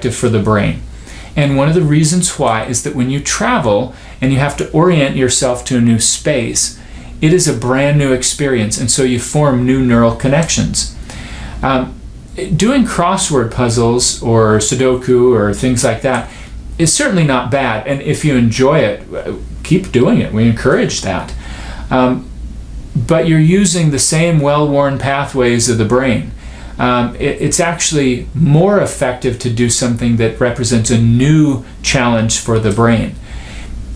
effective for the brain. And one of the reasons why is that when you travel and you have to orient yourself to a new space, it is a brand new experience, and so you form new neural connections. Doing crossword puzzles or Sudoku or things like that is certainly not bad, and if you enjoy it, keep doing it. We encourage that. But you're using the same well-worn pathways of the brain. It's actually more effective to do something that represents a new challenge for the brain.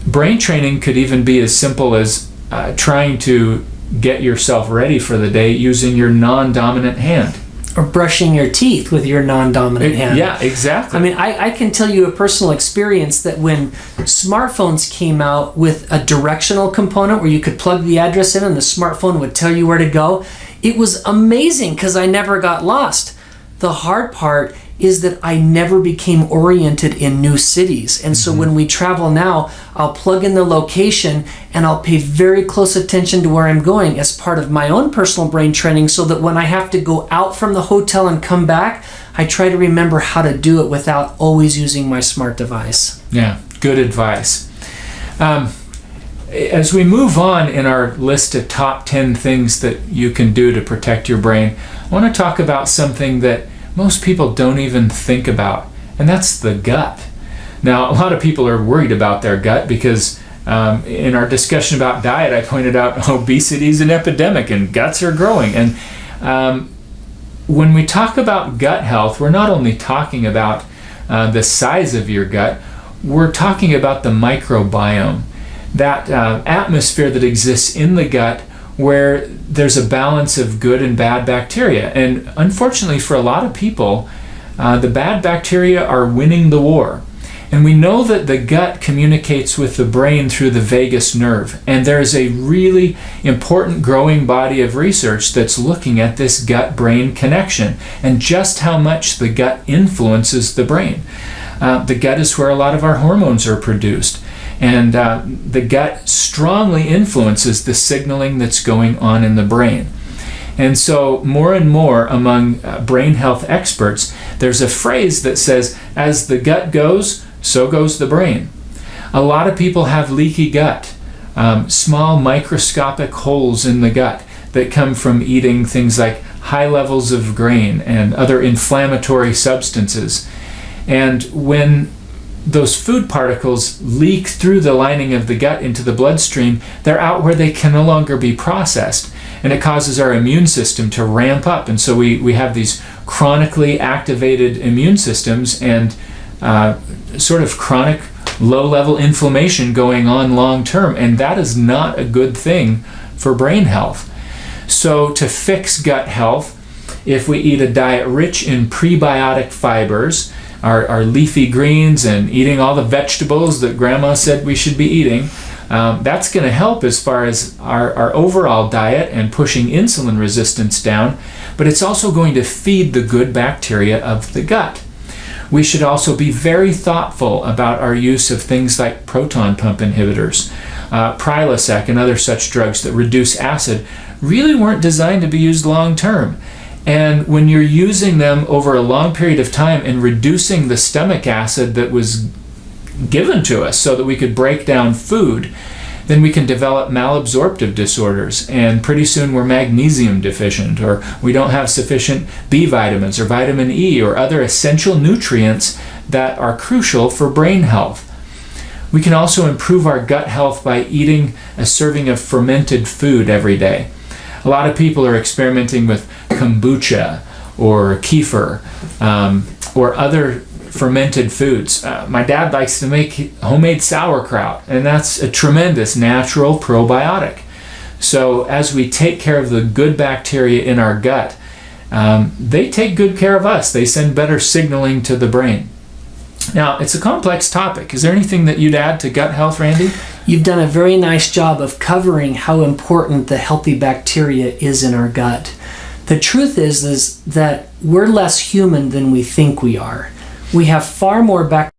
Brain training could even be as simple as trying to get yourself ready for the day using your non-dominant hand. Or brushing your teeth with your non-dominant hand. Yeah, exactly. I mean, I can tell you a personal experience that when smartphones came out with a directional component where you could plug the address in and the smartphone would tell you where to go, it was amazing because I never got lost. The hard part is that I never became oriented in new cities. And so when we travel now, I'll plug in the location and I'll pay very close attention to where I'm going as part of my own personal brain training, so that when I have to go out from the hotel and come back, I try to remember how to do it without always using my smart device. Yeah, good advice. As we move on in our list of top 10 things that you can do to protect your brain, I want to talk about something that most people don't even think about, and that's the gut. Now, a lot of people are worried about their gut because in our discussion about diet, I pointed out obesity is an epidemic and guts are growing. And when we talk about gut health, we're not only talking about the size of your gut, we're talking about the microbiome, that atmosphere that exists in the gut where there's a balance of good and bad bacteria. And unfortunately for a lot of people, the bad bacteria are winning the war. And we know that the gut communicates with the brain through the vagus nerve. And there's a really important growing body of research that's looking at this gut-brain connection and just how much the gut influences the brain. The gut is where a lot of our hormones are produced. And the gut strongly influences the signaling that's going on in the brain. And so more and more among brain health experts, there's a phrase that says, as the gut goes, so goes the brain. A lot of people have leaky gut, small microscopic holes in the gut that come from eating things like high levels of grain and other inflammatory substances. And when those food particles leak through the lining of the gut into the bloodstream, they're out where they can no longer be processed. And it causes our immune system to ramp up. And so we have these chronically activated immune systems and sort of chronic low-level inflammation going on long-term. And that is not a good thing for brain health. So to fix gut health, if we eat a diet rich in prebiotic fibers, our leafy greens, and eating all the vegetables that Grandma said we should be eating, that's going to help as far as our overall diet and pushing insulin resistance down, but it's also going to feed the good bacteria of the gut. We should also be very thoughtful about our use of things like proton pump inhibitors. Prilosec and other such drugs that reduce acid really weren't designed to be used long term. And when you're using them over a long period of time and reducing the stomach acid that was given to us so that we could break down food, then we can develop malabsorptive disorders. And pretty soon we're magnesium deficient, or we don't have sufficient B vitamins or vitamin E or other essential nutrients that are crucial for brain health. We can also improve our gut health by eating a serving of fermented food every day. A lot of people are experimenting with kombucha or kefir or other fermented foods. My dad likes to make homemade sauerkraut, and that's a tremendous natural probiotic. So as we take care of the good bacteria in our gut, they take good care of us. They send better signaling to the brain. Now, it's a complex topic. Is there anything that you'd add to gut health, Randy? You've done a very nice job of covering how important the healthy bacteria is in our gut. The truth is that we're less human than we think we are. We have far more bacteria